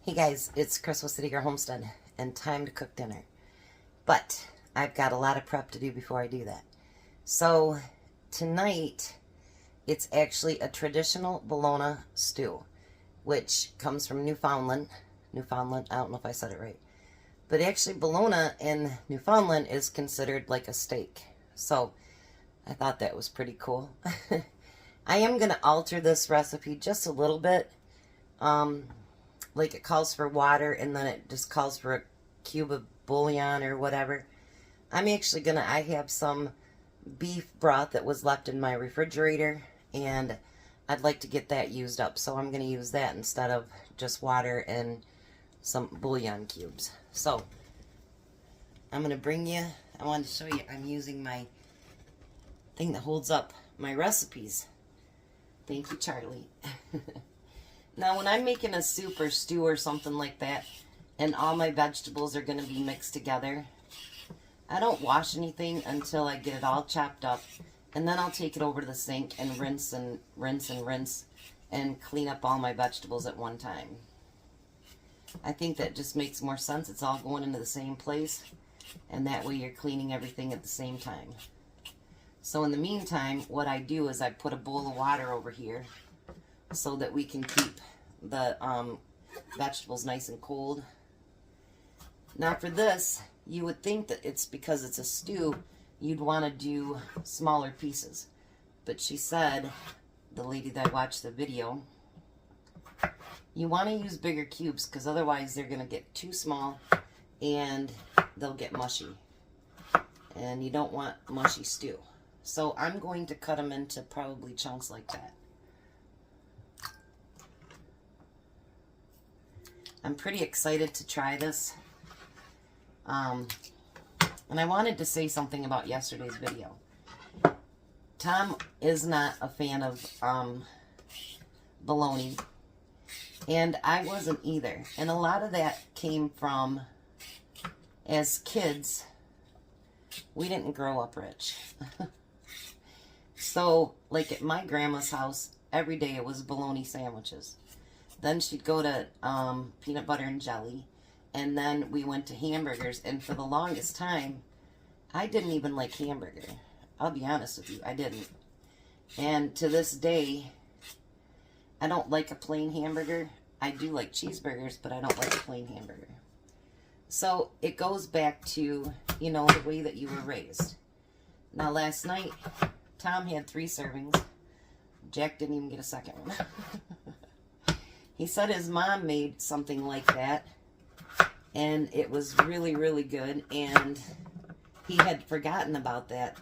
Hey guys, it's Crystal City Girl Homestead and time to cook dinner. But I've got a lot of prep to do before I do that. So tonight it's actually a traditional Bologna stew, which comes from Newfoundland. Newfoundland, I don't know if I said it right. But actually Bologna in Newfoundland is considered like a steak. So I thought that was pretty cool. I am going to alter this recipe just a little bit. Like it calls for water and then it just calls for a cube of bouillon or whatever. I'm actually gonna, I have some beef broth that was left in my refrigerator and I'd like to get that used up. So I'm gonna use that instead of just water and some bouillon cubes. So I'm gonna bring you, I wanted to show you, I'm using my thing that holds up my recipes. Thank you, Charlie. Now, when I'm making a soup or stew or something like that, and all my vegetables are going to be mixed together, I don't wash anything until I get it all chopped up, and then I'll take it over to the sink and rinse and rinse and rinse and clean up all my vegetables at one time. I think that just makes more sense. It's all going into the same place, and that way you're cleaning everything at the same time. So in the meantime, what I do is I put a bowl of water over here so that we can keep the vegetables nice and cold. Now for this, you would think that it's because it's a stew, you'd want to do smaller pieces. But she said, the lady that watched the video, you want to use bigger cubes because otherwise they're going to get too small and they'll get mushy. And you don't want mushy stew. So I'm going to cut them into probably chunks like that. I'm pretty excited to try this. And I wanted to say something about yesterday's video. Tom is not a fan of bologna. And I wasn't either. And a lot of that came from, as kids, we didn't grow up rich. So, like at my grandma's house, every day it was bologna sandwiches. Then she'd go to peanut butter and jelly. And then we went to hamburgers. And for the longest time, I didn't even like hamburger. I'll be honest with you, I didn't. And to this day, I don't like a plain hamburger. I do like cheeseburgers, but I don't like a plain hamburger. So it goes back to, you know, the way that you were raised. Now last night, Tom had 3 servings. Jack didn't even get a second one. He said his mom made something like that, and it was really, really good, and he had forgotten about that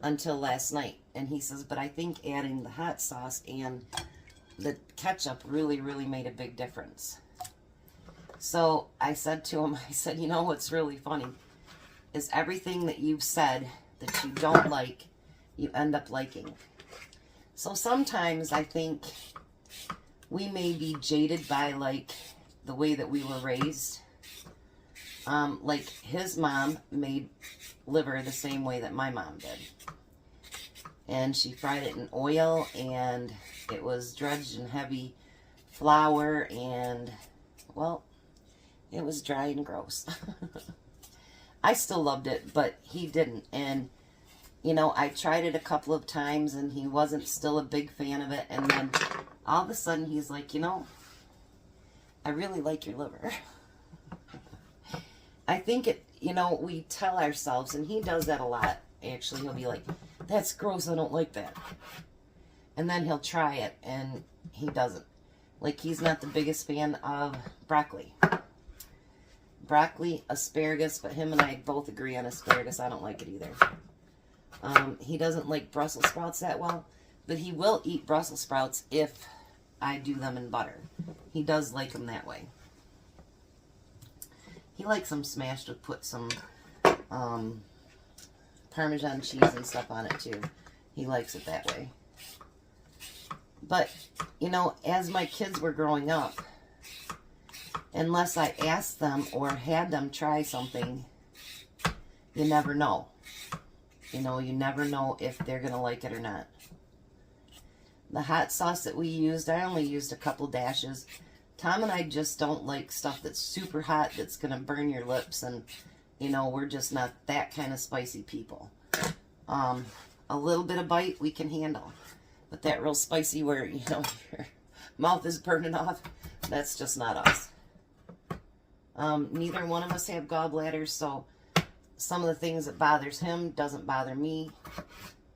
until last night. And he says, but I think adding the hot sauce and the ketchup really, really made a big difference. So I said to him, I said, you know what's really funny is everything that you've said that you don't like, you end up liking. So sometimes I think we may be jaded by like the way that we were raised. Like his mom made liver the same way that my mom did. And she fried it in oil and it was dredged in heavy flour and, well, it was dry and gross. I still loved it, but he didn't. And, you know, I tried it a couple of times and he wasn't still a big fan of it. And then all of a sudden he's like, you know, I really like your liver. I think it, you know, we tell ourselves, and he does that a lot, actually. He'll be like, that's gross, I don't like that. And then he'll try it, and he doesn't. Like, he's not the biggest fan of broccoli. Broccoli, asparagus, but him and I both agree on asparagus. I don't like it either. He doesn't like Brussels sprouts that well, but he will eat Brussels sprouts if I do them in butter. He does like them that way. He likes them smashed with put some Parmesan cheese and stuff on it too. He likes it that way. But, you know, as my kids were growing up, unless I asked them or had them try something, you never know. You know, you never know if they're going to like it or not. The hot sauce that we used, I only used a couple dashes Tom and I just don't like stuff that's super hot that's going to burn your lips. And, you know, we're just not that kind of spicy people. A little bit of bite we can handle. But that real spicy where, you know, your mouth is burning off, that's just not us. Neither one of us have gallbladders, so some of the things that bothers him doesn't bother me.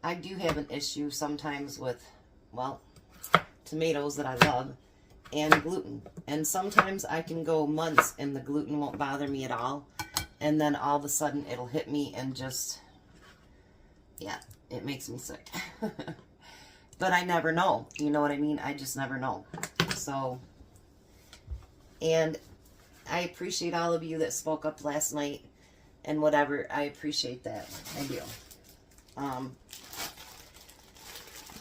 I do have an issue sometimes with, well, tomatoes that I love and gluten. And sometimes I can go months and the gluten won't bother me at all. And then all of a sudden it'll hit me and just, yeah, it makes me sick. But I never know. You know what I mean? I just never know. So, and I appreciate all of you that spoke up last night and whatever. I appreciate that. I do.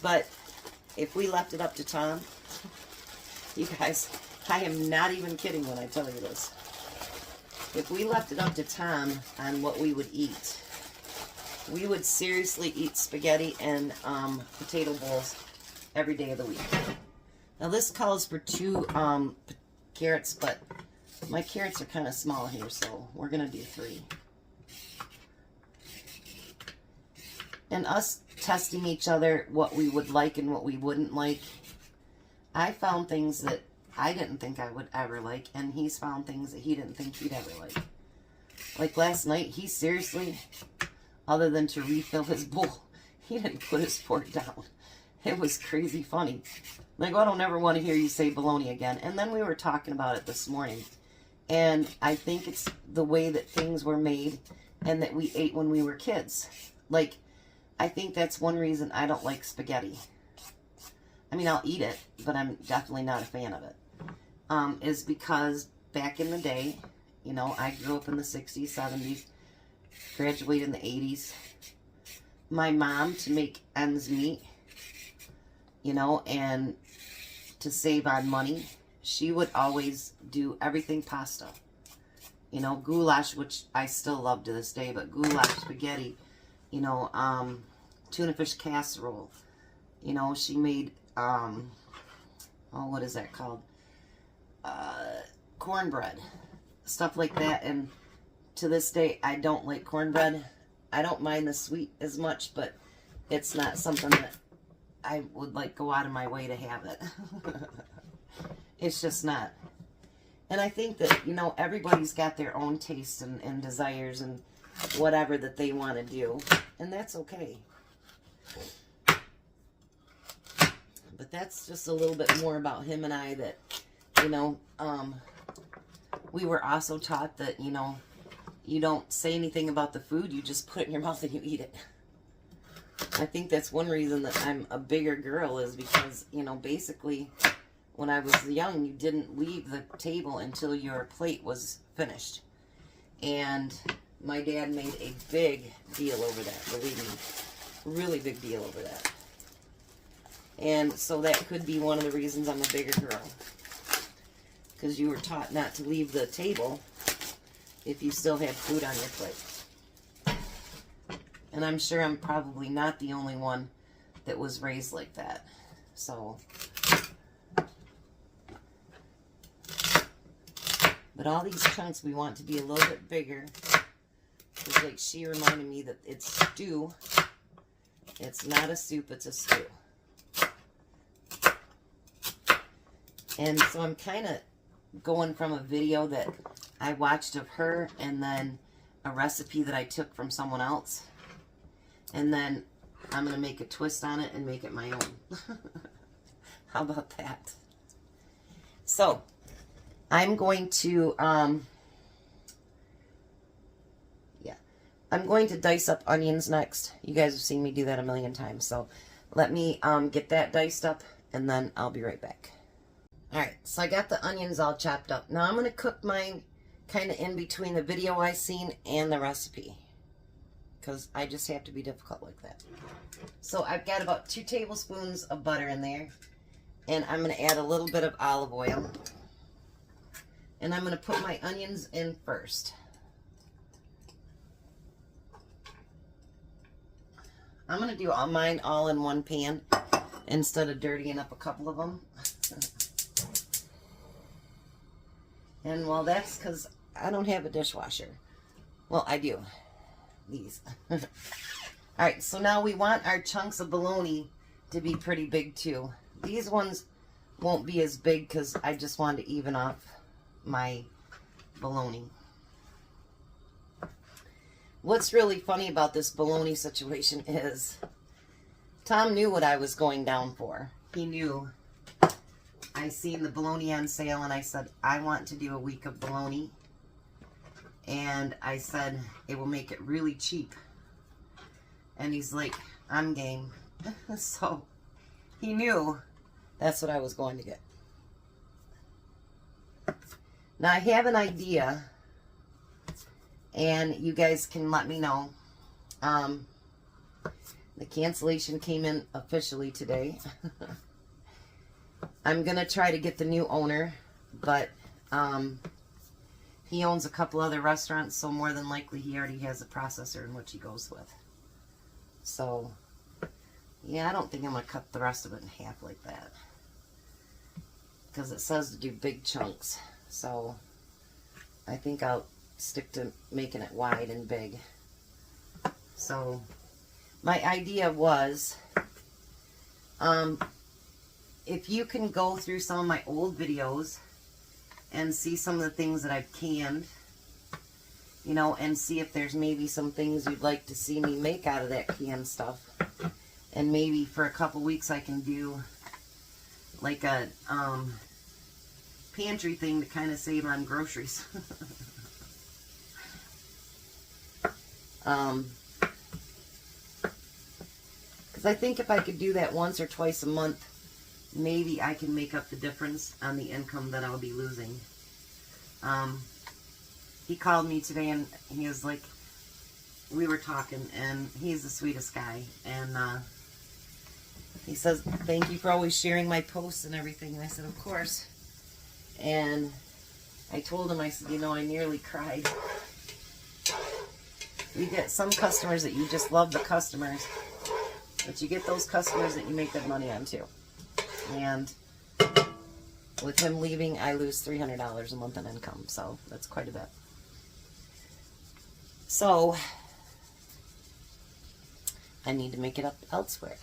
But if we left it up to Tom, you guys, I am not even kidding when I tell you this. If we left it up to Tom on what we would eat, we would seriously eat spaghetti and potato bowls every day of the week. Now this calls for 2 carrots, but my carrots are kind of small here, so we're going to do 3. And us testing each other, what we would like and what we wouldn't like. I found things that I didn't think I would ever like, and he's found things that he didn't think he'd ever like. Like last night, he seriously, other than to refill his bowl, he didn't put his fork down. It was crazy funny. Like, I don't ever want to hear you say bologna again. And then we were talking about it this morning. And I think it's the way that things were made and that we ate when we were kids. Like, I think that's one reason I don't like spaghetti. I mean, I'll eat it, but I'm definitely not a fan of it. Is because back in the day, you know, I grew up in the 60s, 70s, graduated in the 80s. My mom, to make ends meet, you know, and to save on money, she would always do everything pasta. You know, goulash, which I still love to this day, but goulash, spaghetti, you know, tuna fish casserole. You know, she made, oh, what is that called? Cornbread. Stuff like that. And to this day, I don't like cornbread. I don't mind the sweet as much, but it's not something that I would like go out of my way to have it. It's just not. And I think that, you know, everybody's got their own tastes and desires and whatever that they want to do. And that's okay. But that's just a little bit more about him and I that, you know, we were also taught that, you know, you don't say anything about the food, you just put it in your mouth and you eat it. I think that's one reason that I'm a bigger girl is because, you know, basically when I was young, you didn't leave the table until your plate was finished. And my dad made a big deal over that, believe me. Really big deal over that. And so that could be one of the reasons I'm a bigger girl. Because you were taught not to leave the table if you still had food on your plate. And I'm sure I'm probably not the only one that was raised like that. So, but all these chunks we want to be a little bit bigger. It's like she reminded me that it's stew. It's not a soup, it's a stew. And so I'm kind of going from a video that I watched of her and then a recipe that I took from someone else. And then I'm going to make a twist on it and make it my own. How about that? So, I'm going to, I'm going to dice up onions next. You guys have seen me do that a million times. So, let me get that diced up and then I'll be right back. Alright, so I got the onions all chopped up. Now I'm going to cook mine kind of in between the video I seen and the recipe. Because I just have to be difficult like that. So I've got about 2 tablespoons of butter in there. And I'm going to add a little bit of olive oil. And I'm going to put my onions in first. I'm going to do all mine all in one pan instead of dirtying up a couple of them. And well, that's because I don't have a dishwasher. Well, I do. These. Alright, so now we want our chunks of bologna to be pretty big too. These ones won't be as big because I just want to even off my bologna. What's really funny about this bologna situation is Tom knew what I was going down for. He knew. I seen the bologna on sale and I said, I want to do a week of bologna. And I said, it will make it really cheap. And he's like, I'm game. So he knew that's what I was going to get. Now I have an idea, and you guys can let me know. The cancellation came in officially today. I'm going to try to get the new owner, but he owns a couple other restaurants, so more than likely he already has a processor in which he goes with. So, yeah, I don't think I'm going to cut the rest of it in half like that, because it says to do big chunks. So, I think I'll stick to making it wide and big. So, my idea was, if you can go through some of my old videos and see some of the things that I've canned, you know, and see if there's maybe some things you'd like to see me make out of that canned stuff. And maybe for a couple weeks I can do like a pantry thing to kind of save on groceries. Because I think if I could do that once or twice a month, maybe I can make up the difference on the income that I'll be losing. He called me today and he was like, we were talking, and he's the sweetest guy. And he says, thank you for always sharing my posts and everything. And I said, of course. And I told him, I said, you know, I nearly cried. You get some customers that you just love the customers, but you get those customers that you make good money on too. And with him leaving, I lose $300 a month in income, so that's quite a bit. So I need to make it up elsewhere.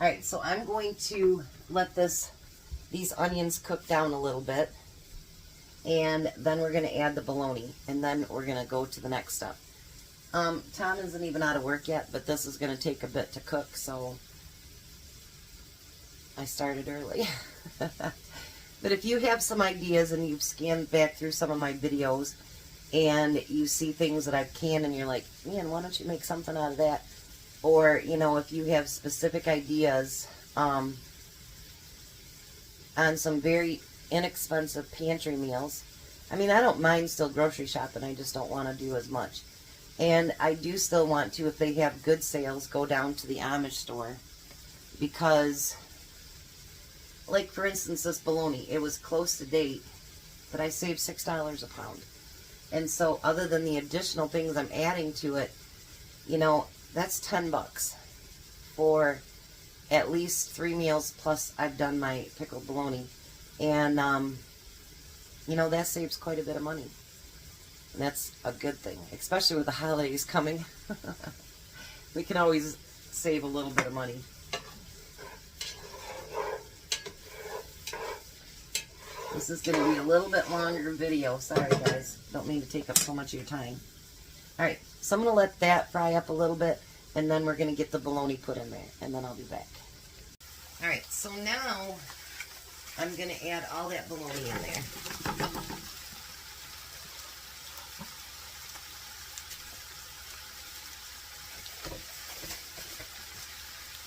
Alright, so I'm going to let these onions cook down a little bit, and then we're going to add the bologna, and then we're going to go to the next step. Tom isn't even out of work yet, but this is going to take a bit to cook, so I started early. But if you have some ideas and you've scanned back through some of my videos and you see things that I've canned and you're like, man, why don't you make something out of that? Or, you know, if you have specific ideas on some very inexpensive pantry meals. I mean, I don't mind still grocery shopping. I just don't want to do as much. And I do still want to, if they have good sales, go down to the Amish store. Because, like for instance, this bologna, it was close to date, but I saved $6 a pound. And so other than the additional things I'm adding to it, you know, that's $10 for at least 3 meals, plus I've done my pickled bologna. And, you know, that saves quite a bit of money. And that's a good thing, especially with the holidays coming. We can always save a little bit of money. This is going to be a little bit longer video. Sorry, guys. Don't mean to take up so much of your time. Alright, so I'm going to let that fry up a little bit, and then we're going to get the bologna put in there, and then I'll be back. Alright, so now I'm going to add all that bologna in there.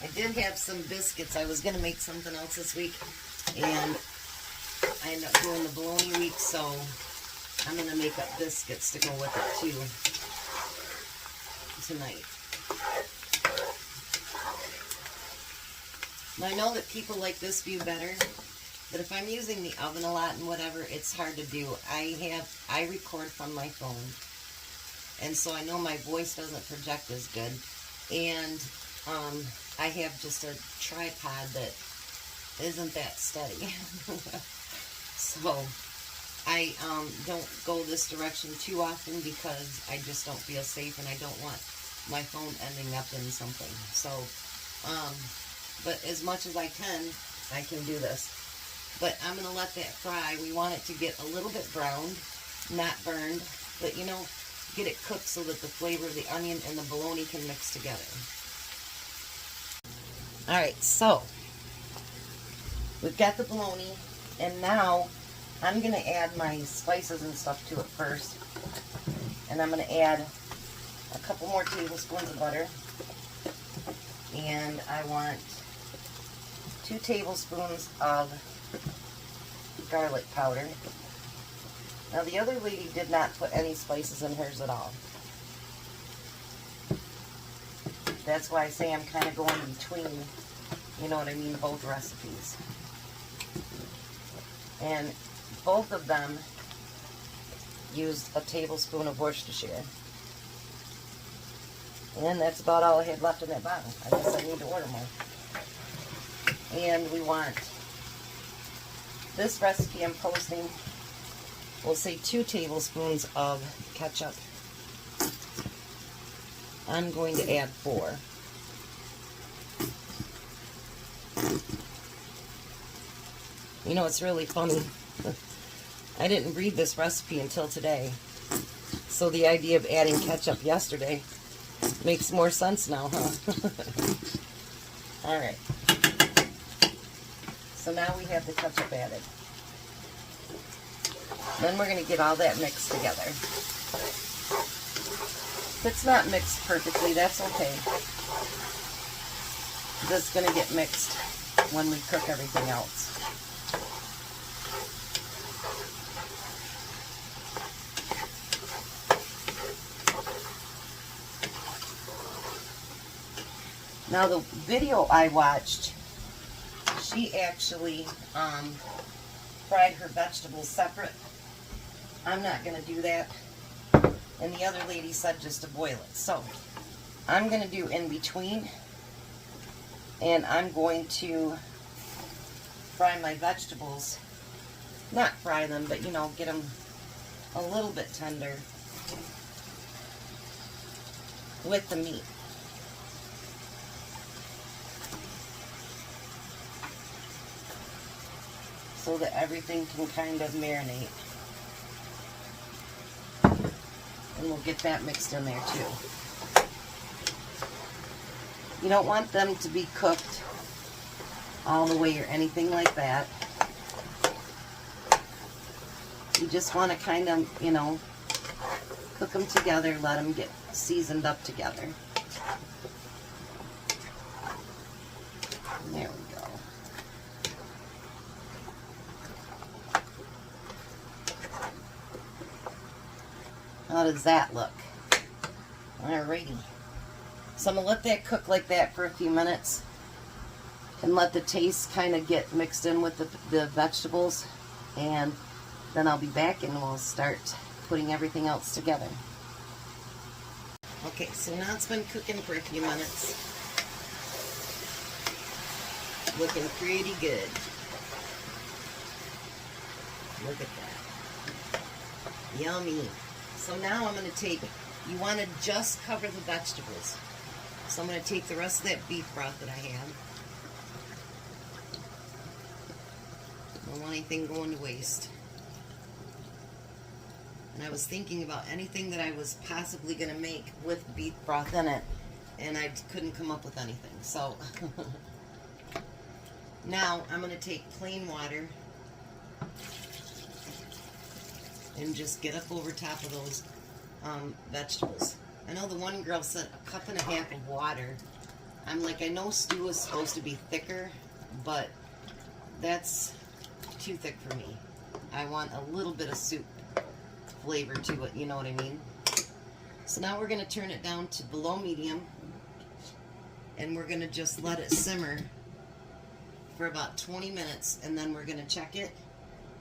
I did have some biscuits. I was going to make something else this week, and I ended up doing the bologna week, so I'm going to make up biscuits to go with it too tonight. Now, I know that people like this view better, but if I'm using the oven a lot and whatever, it's hard to do. I record from my phone, and so I know my voice doesn't project as good, and I have just a tripod that isn't that steady. So I don't go this direction too often because I just don't feel safe and I don't want my phone ending up in something. So, but as much as I can do this. But I'm going to let that fry. We want it to get a little bit browned, not burned, but you know, get it cooked so that the flavor of the onion and the bologna can mix together. Alright, so we've got the bologna, and now I'm going to add my spices and stuff to it first. And I'm going to add a couple more tablespoons of butter. And I want 2 tablespoons of garlic powder. Now the other lady did not put any spices in hers at all. That's why I say I'm kind of going between, you know what I mean, both recipes. And both of them used a tablespoon of Worcestershire. And that's about all I had left in that bottle. I guess I need to order more. And we want, this recipe I'm posting, we'll say 2 tablespoons of ketchup. I'm going to add 4. You know, it's really funny. I didn't read this recipe until today. So the idea of adding ketchup yesterday makes more sense now, huh? Alright. So now we have the ketchup added. Then we're going to get all that mixed together. If it's not mixed perfectly, that's okay. This is going to get mixed when we cook everything else. Now the video I watched, she actually fried her vegetables separate. I'm not going to do that. And the other lady said just to boil it. So I'm going to do in between. And I'm going to fry my vegetables. Not fry them, but you know, get them a little bit tender with the meat. So that everything can kind of marinate. And we'll get that mixed in there too. You don't want them to be cooked all the way or anything like that. You just want to kind of, you know, cook them together, let them get seasoned up together. There we go. How does that look? Alrighty. So I'm going to let that cook like that for a few minutes and let the taste kind of get mixed in with the vegetables, and then I'll be back and we'll start putting everything else together. Okay, so now it's been cooking for a few minutes. Looking pretty good. Look at that. Yummy. So now I'm going to take, you want to just cover the vegetables. So I'm going to take the rest of that beef broth that I have. Don't want anything going to waste. And I was thinking about anything that I was possibly going to make with beef broth in it, and I couldn't come up with anything. So now I'm going to take plain water and just get up over top of those vegetables. I know the one girl said 1.5 cups of water. I'm like, I know stew is supposed to be thicker, but that's too thick for me. I want a little bit of soup flavor to it, you know what I mean? So now we're going to turn it down to below medium, and we're going to just let it simmer for about 20 minutes, and then we're going to check it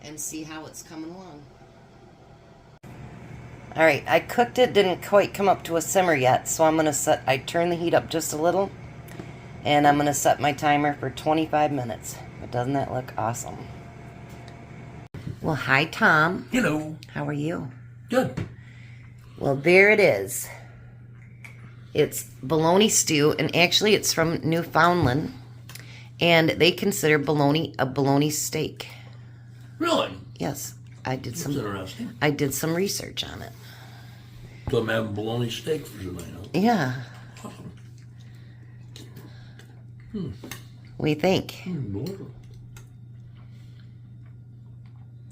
and see how it's coming along. Alright, I cooked it, didn't quite come up to a simmer yet, so I'm going to I turned the heat up just a little, and I'm going to set my timer for 25 minutes. But doesn't that look awesome? Well, hi, Tom. Hello. How are you? Good. Well, there it is. It's bologna stew, and actually it's from Newfoundland, and they consider bologna a bologna steak. Really? Yes, I did That's some. interesting. I did some research on it. So I'm having bologna steak for tonight, huh? Yeah. Awesome. What do you think? Delicious.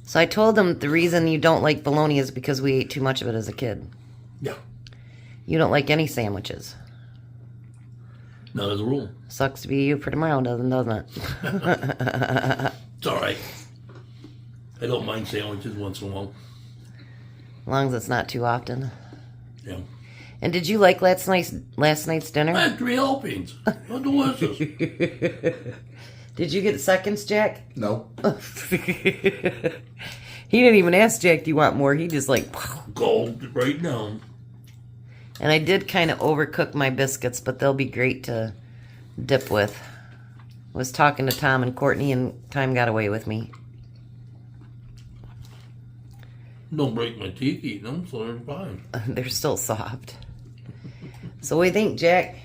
So I told them the reason you don't like bologna is because we ate too much of it as a kid. Yeah. You don't like any sandwiches. Not as a rule. Sucks to be you for tomorrow, doesn't it? It's all right. I don't mind sandwiches once in a while. As long as it's not too often. Yeah. And did you like last night's dinner? I had 3 helpings. How delicious. Did you get seconds, Jack? No. He didn't even ask Jack, do you want more? He just like... Gulped right down. And I did kind of overcook my biscuits, but they'll be great to dip with. I was talking to Tom and Courtney, and time got away with me. Don't break my teeth eating them, so they're fine. They're still soft. So what do you think, Jack?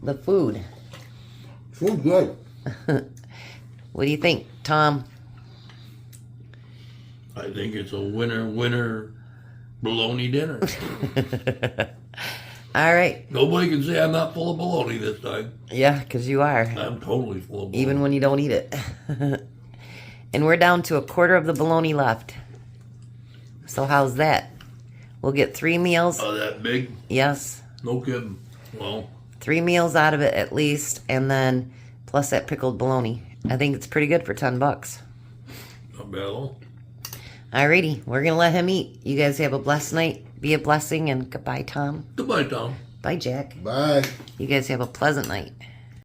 The food. Food good. What do you think, Tom? I think it's a winner bologna dinner. All right. Nobody can say I'm not full of bologna this time. Yeah, because you are. I'm totally full of bologna. Even when you don't eat it. And we're down to a quarter of the bologna left. So how's that? We'll get 3 meals. Oh, that big? Yes. No kidding. Well, 3 meals out of it at least. And then plus that pickled bologna. I think it's pretty good for $10. not bad at all. Alrighty. We're going to let him eat. You guys have a blessed night. Be a blessing. And goodbye, Tom. Goodbye, Tom. Bye, Jack. Bye. You guys have a pleasant night.